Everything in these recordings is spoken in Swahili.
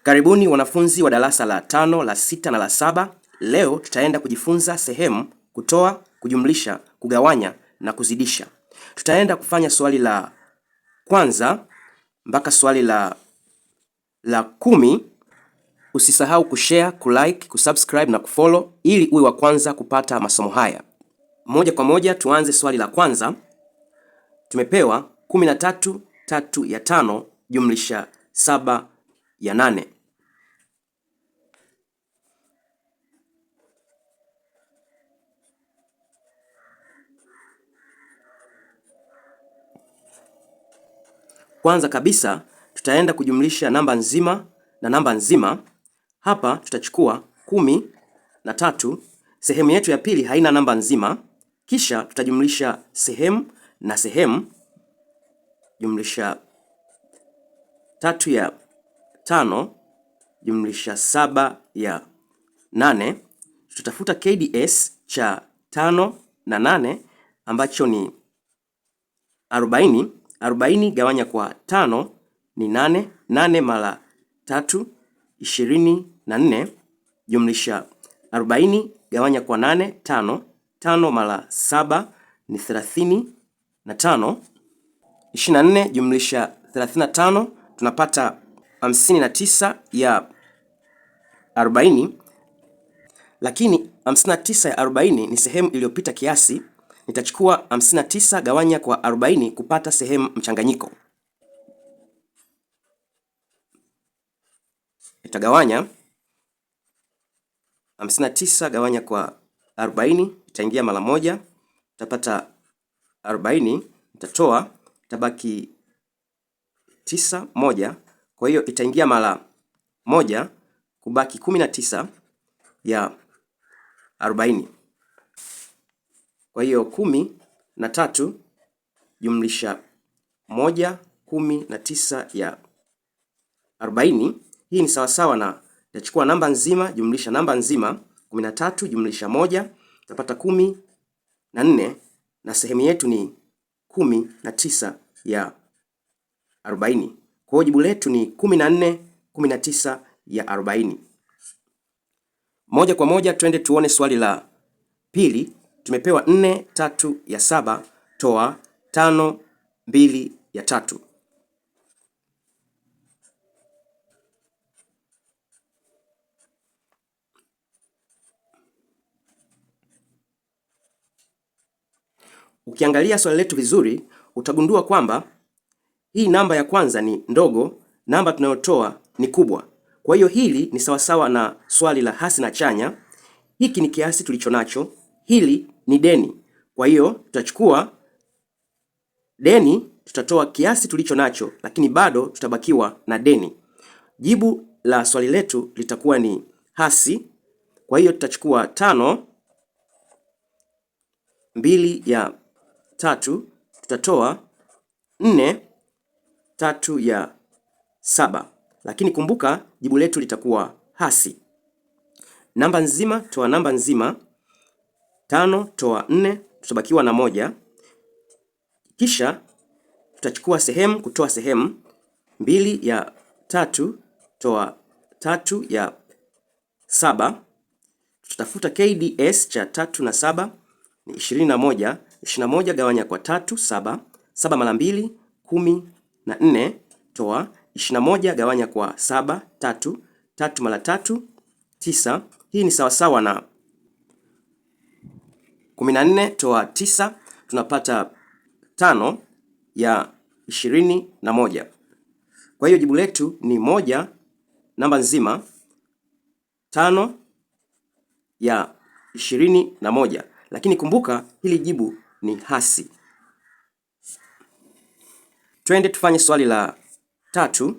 Karibuni wanafunzi wa darasa la 5, la 6 na la 7. Leo tutaenda kujifunza sehemu, kutoa, kujumlisha, kugawanya na kuzidisha. Tutaenda kufanya swali la kwanza mpaka swali la 10. Usisahau kushare, kulike, kusubscribe na kufollow ili uwe wa kwanza kupata masomo haya. Moja kwa moja tuanze swali la kwanza. Tumepewa 13 3 ya 5 jumlisha 7 ya 8. Kwanza kabisa tutaenda kujumlisha namba nzima na namba nzima. Hapa tutachukua 13. Sehemu yetu ya pili haina namba nzima. Kisha tutajumlisha sehemu na sehemu. Jumlisha 3 ya 5 jumlisha 7 ya 8. Tutafuta KDS cha 5 na 8 ambacho ni 40. 40 gawanya kwa 5 ni 8. 8 mara 3 24 jumlisha 40 gawanya kwa 8 5. 5 mara 7 ni 35. 24 jumlisha 35 tunapata 59 ya 40. Lakini 59 ya 40 ni sehemu iliyopita kiasi. Nitachukua 59 gawanya kwa 40 kupata sehemu mchanganyiko. Nitagawanya 59 gawanya kwa 40, itaingia mara moja, utapata 40, nitatoa, itabaki 9 moja, kwa hiyo itaingia mara moja, kubaki 19 ya 40. Kwa hiyo 13 jumlisha 1 19 ya 40. Hii ni sawasawa na nitachukua namba nzima jumlisha namba nzima 13 jumlisha 1 utapata 14 na sehemu yetu ni 19 ya 40. Kwa hiyo jibu letu ni 14 19 ya 40. Moja kwa moja twende tuone swali la pili. Tumepewa 4 3 ya 7 toa 5 2 ya 3. Ukiangalia swali letu vizuri, utagundua kwamba hii namba ya kwanza ni ndogo, namba tunayotoa ni kubwa. Kwa hiyo hili ni sawasawa na swali la hasi na chanya. Hiki ni kiasi tulicho nacho, hili ni deni. Kwa hiyo tutachukua deni, tutatoa kiasi tulicho nacho, lakini bado tutabakiwa na deni. Jibu la swali letu litakuwa ni hasi. Kwa hiyo tutachukua 5 2 ya 3, tutatoa 4 3 ya 7. Lakini kumbuka jibu letu litakuwa hasi. Namba nzima toa namba nzima, 5 toa 4, tutabakiwa na 1. Kisha tutachukua sehemu kutoa sehemu, 2 ya 3 toa 3 ya 7. Tutafuta KDS cha 3 na 7 ni 21. 21 gawanya kwa 3 7. 7 mara 2 14 toa 21 gawanya kwa 7 3. 3 mara 3 9. Hii ni sawasawa na 14 toa 9, tunapata 5 ya 21. Kwa hiyo jibu letu ni 1 namba nzima 5 ya 21. Lakini kumbuka hili jibu ni hasi. Twende tufanye swali la 3.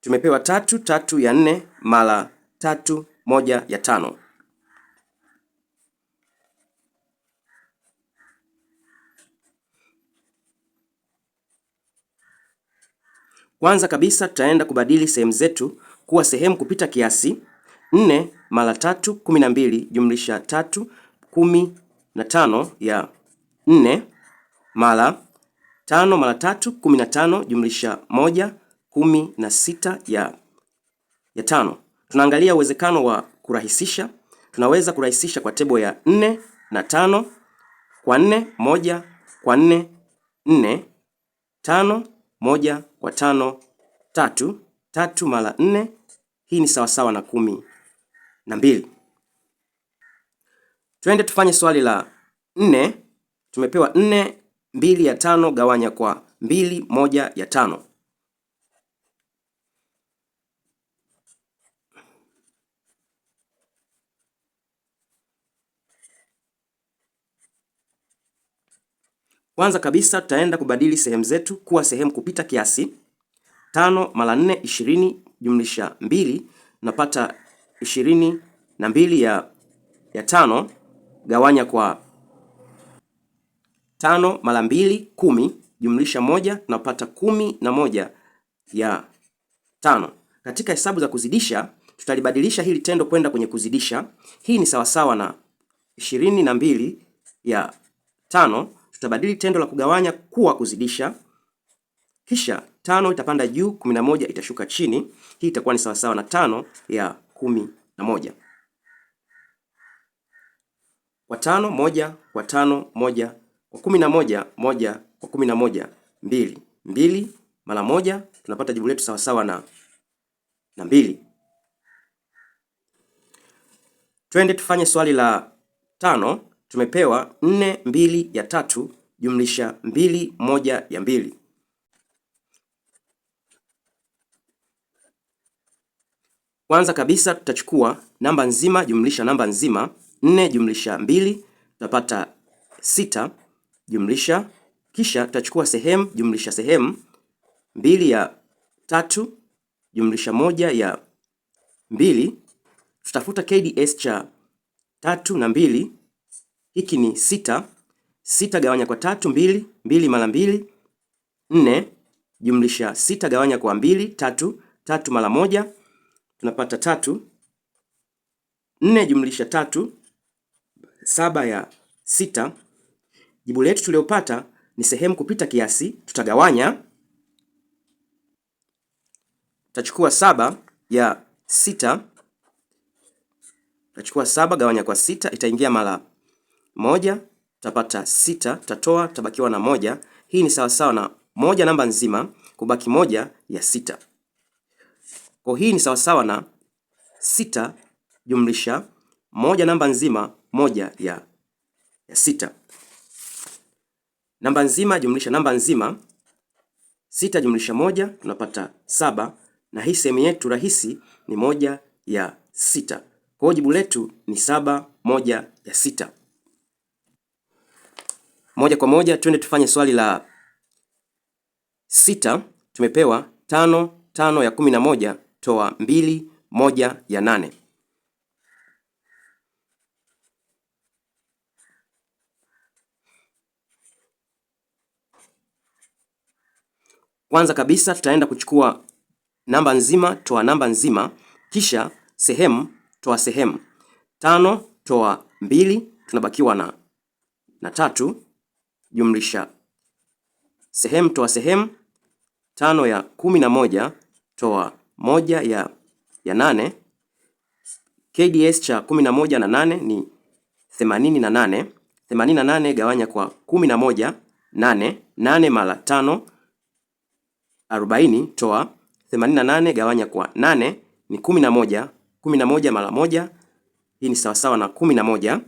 Tumepewa 3 3 ya 4 mara 3 1 ya 5. Kwanza kabisa tutaenda kubadili sehemu zetu kuwa sehemu kupita kiasi. 4 mara 3 12 jumlisha 3 15 ya 4 mara 5 mara 3 15 jumlisha 1 16 ya ya 5. Tunaangalia uwezekano wa kurahisisha. Tunaweza kurahisisha kwa tebo ya 4 na 5. Kwa 4 1, kwa 4 4, 5 1, kwa 5 3. 3 mara 4, hii ni sawasawa na 12. Twende tufanye swali la 4. Tumepewa 4 2 ya 5 gawanya kwa 2 1 ya 5. Kwanza kabisa tutaenda kubadili sehemu zetu kuwa sehemu kupita kiasi. 5 mara 4 20 jumlisha 2, tunapata 22 ya 5 gawanya kwa 5 mara 2 10 jumlisha 1, tunapata 11 ya 5. Katika hesabu za kuzidisha tutalibadilisha hili tendo kwenda kwenye kuzidisha. Hii ni sawasawa na 22 ya 5. Tutabadili tendo la kugawanya kuwa kuzidisha, kisha 5 itapanda juu, 11 itashuka chini. Hii itakuwa ni sawasawa na 5 ya 11. Kwa 5 1, kwa 5 1, kwa 11 1, kwa 11 2. 2 mara 1 tunapata jibu letu sawasawa na 2. Twende tufanye swali la 5. Tumepewa 4 2 ya 3 jumlisha 2 1 ya 2. Kwanza kabisa tutachukua namba nzima jumlisha namba nzima. 4 jumlisha 2 tutapata 6 jumlisha, kisha tutachukua sehemu jumlisha sehemu. 2 ya 3 jumlisha 1 ya 2. Tutafuta KDS cha 3 na 2. Hiki ni 6. 6 gawanya kwa 3 2. 2 mara 2 4 jumlisha 6 gawanya kwa 2 3. 3 mara 1 tunapata 3. 4 jumlisha 3 7 ya 6. Jibu letu tuliopata ni sehemu kupita kiasi. Tutagawanya, tutachukua 7 ya 6. Tutachukua 7 gawanya kwa 6, itaingia mara 1, tutapata 6, tutatoa, tutabakiwa na 1. Hii ni sawasawa na 1 namba nzima kubaki 1 ya 6. Kwa hii ni sawasawa na 6 jumlisha 1 namba nzima 1 ya 6. Namba nzima jumlisha namba nzima 6 jumlisha 1 tunapata 7, na hii sehemu yetu rahisi ni 1 ya 6. Kwa hiyo jibu letu ni 7 1 ya 6. Moja kwa moja twende tufanye swali la 6. Tumepewa 5 5 ya 11 toa 2 1 ya 8. Kwanza kabisa tutaenda kuchukua namba nzima toa namba nzima, kisha sehemu toa sehemu. 5 toa 2 tunabakiwa na 3 jumlisha sehemu toa sehemu. 5 ya 11 toa 1 ya 8. KDS cha 11 na 8 ni 88. 88 gawanya kwa 11 8. 8 mara 5 40 toa 88 gawanya kwa 8 ni 11. 11 mara 1, hii ni sawasawa na 11.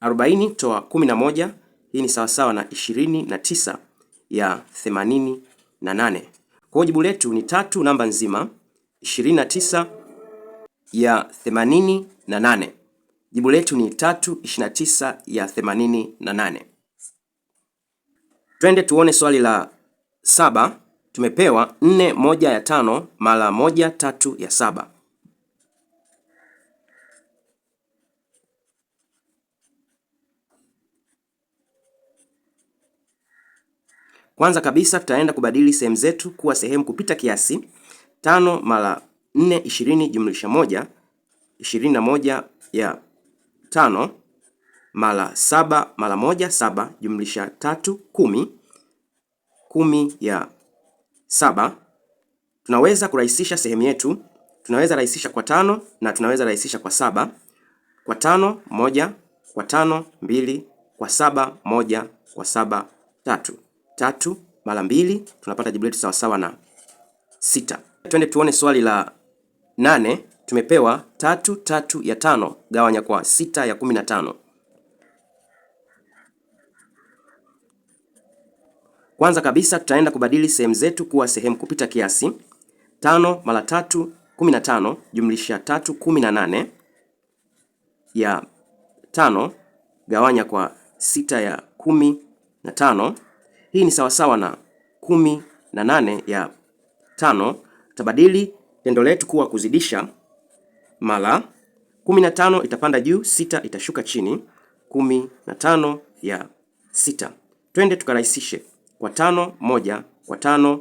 40 toa 11, hii ni sawasawa na 29 ya 88. Kwa jibu letu ni 3 namba nzima 29 ya 88. Jibu letu ni 3 29 ya 88. Twende tuone swali la 7. Tumepewa 4 1 ya 5 mara 1 3 ya 7. Kwanza kabisa tutaenda kubadili sehemu zetu kuwa sehemu kupita kiasi. 5 mara 4 20 jumlisha 1 21 ya 5 mara 7 mara 1 7 jumlisha 3 10 10 ya 7. Tunaweza kurahisisha sehemu yetu. tunaweza rahisisha kwa 5 na tunaweza rahisisha kwa 7. Kwa 5 1, kwa 5 2, kwa 7 1, kwa 7 3. 3 mara 2 tunapata jibu letu sawasawa na 6. Twende tuone swali la 8. Tumepewa 3 3 ya 5 gawanya kwa 6 ya 15. Kwanza kabisa tutaenda kubadili sehemu zetu kuwa sehemu kupita kiasi. 5 mara 3 15 jumlisha 3 18 ya 5 gawanya kwa 6 ya 15. Hii ni sawasawa na 18 ya 5. Tutabadili tendo letu kuwa kuzidisha mara 15 itapanda juu, 6 itashuka chini. 15 ya 6. Twende tukarahisishe. Kwa 5 1, kwa 5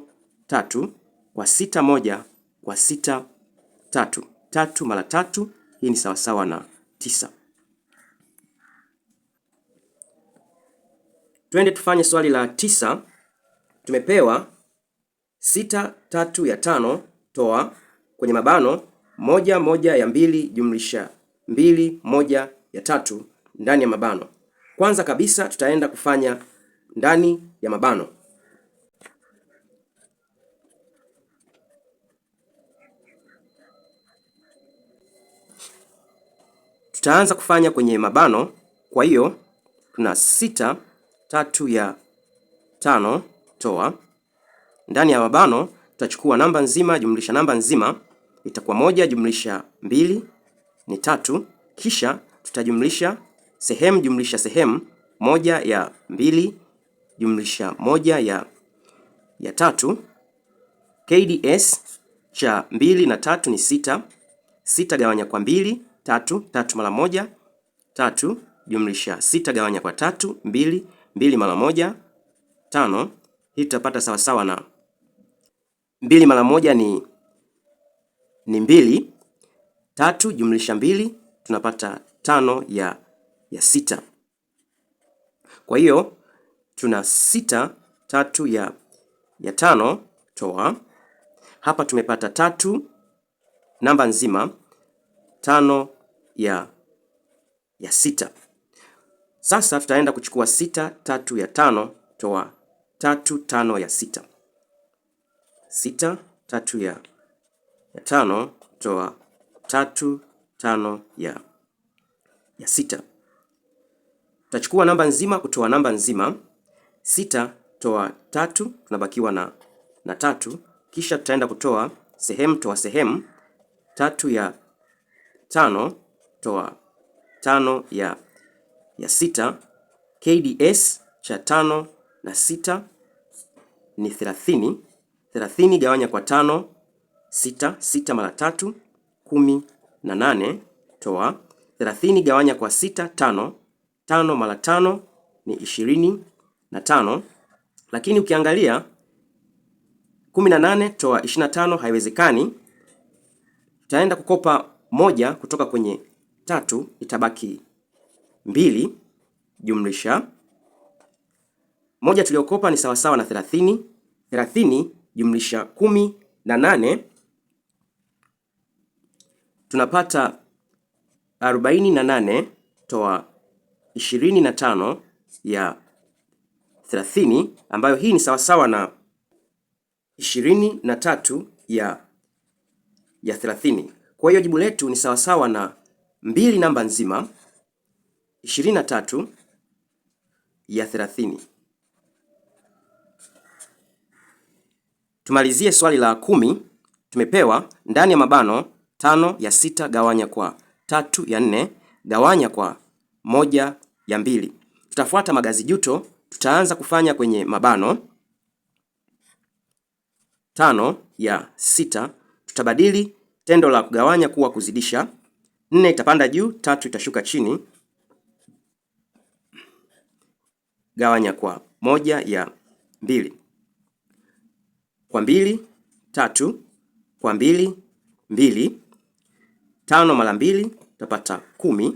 3, kwa 6 1, kwa 6 3. 3 mara 3 hii ni sawasawa na 9. Twende tufanye swali la 9. Tumepewa 6 3 ya 5 toa kwenye mabano 1 1 ya 2 jumlisha 2 1 ya 3 ndani ya mabano. Kwanza kabisa tutaenda kufanya ndani ya mabano. Tutaanza kufanya kwenye mabano. Kwa hiyo tuna 6 3 ya 5 toa ndani ya mabano. Tutachukua namba nzima jumlisha namba nzima, itakuwa 1 jumlisha 2 ni 3. Kisha tutajumlisha sehemu jumlisha sehemu, 1 ya 2 jumlisha 1 ya 3. KDS cha 2 na 3 ni 6. 6 gawanya kwa 2 3. 3 mara 1 3 jumlisha 6 gawanya kwa 3 2. 2 mara 1 5. Hii tutapata sawasawa na 2 mara 1 ni 2. 3 jumlisha 2 tunapata 5 ya 6. Kwa hiyo tuna 6 3 ya 5 toa. Hapa tumepata 3 namba nzima, 5 ya 6. Sasa tutaenda kuchukua 6 3 ya 5 toa 3 5 ya 6. 6 3 ya 5 toa 3 5 ya 6. Tutachukua namba nzima kutoa namba nzima. 6 toa 3 tunabakiwa na 3. Kisha tutaenda kutoa sehemu toa sehemu. 3 ya 5 toa 5 ya 6. KDS cha 5 na 6 ni 30. 30 gawanya kwa 5 6. 6 mara 3 18 toa 30 gawanya kwa 6 5. 5 mara 5 ni 25. Lakini ukiangalia 18 toa 25 haiwezekani. Tutaenda kukopa 1 kutoka kwenye 3, itabaki 2 jumlisha 1 tuliokopa ni sawasawa na 30. 30 jumlisha 18 tunapata 48 toa 25 ya 30, ambayo hii ni sawasawa na 23 ya 30. Kwa hiyo jibu letu ni sawasawa na 2 namba nzima 23 ya 30. Tumalizie swali la 10. Tumepewa ndani ya mabano 5 ya 6 gawanya kwa 3 ya 4 gawanya kwa 1 ya 2. Tutafuata magazi juto. Tutaanza kufanya kwenye mabano 5 ya 6. Tutabadili tendo la kugawanya kuwa kuzidisha. 4 itapanda juu, 3 itashuka chini. Gawanya kwa 1 ya 2. Kwa 2 3, kwa 2 2. 5 mara 2 tutapata 10.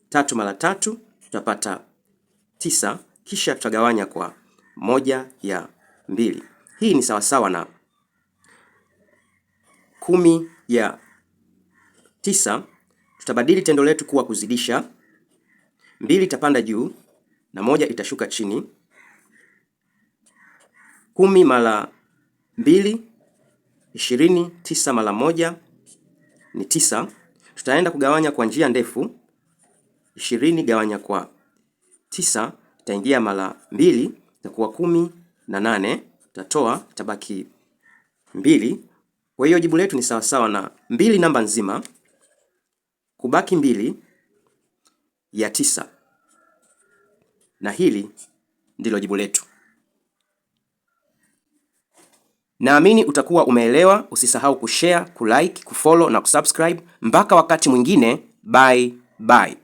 3 mara 3 tutapata 9. Kisha tutagawanya kwa 1 ya 2. Hii ni sawasawa na 10 ya 9, tutabadili tendo letu kuwa kuzidisha. 2 itapanda juu na 1 itashuka chini. 10 mara 2 20, 9 mara 1 ni 9. Tutaenda kugawanya kwa njia ndefu. 20 gawanya kwa 9 itaingia mara 2 na kuwa 18. Tutatoa, itabaki 2. Kwa hiyo jibu letu ni sawasawa na 2 namba nzima kubaki 2 ya 9, na hili ndilo jibu letu. Naamini utakuwa umeelewa. Usisahau kushare, kulike, kufollow na kusubscribe. Mpaka wakati mwingine, bye bye.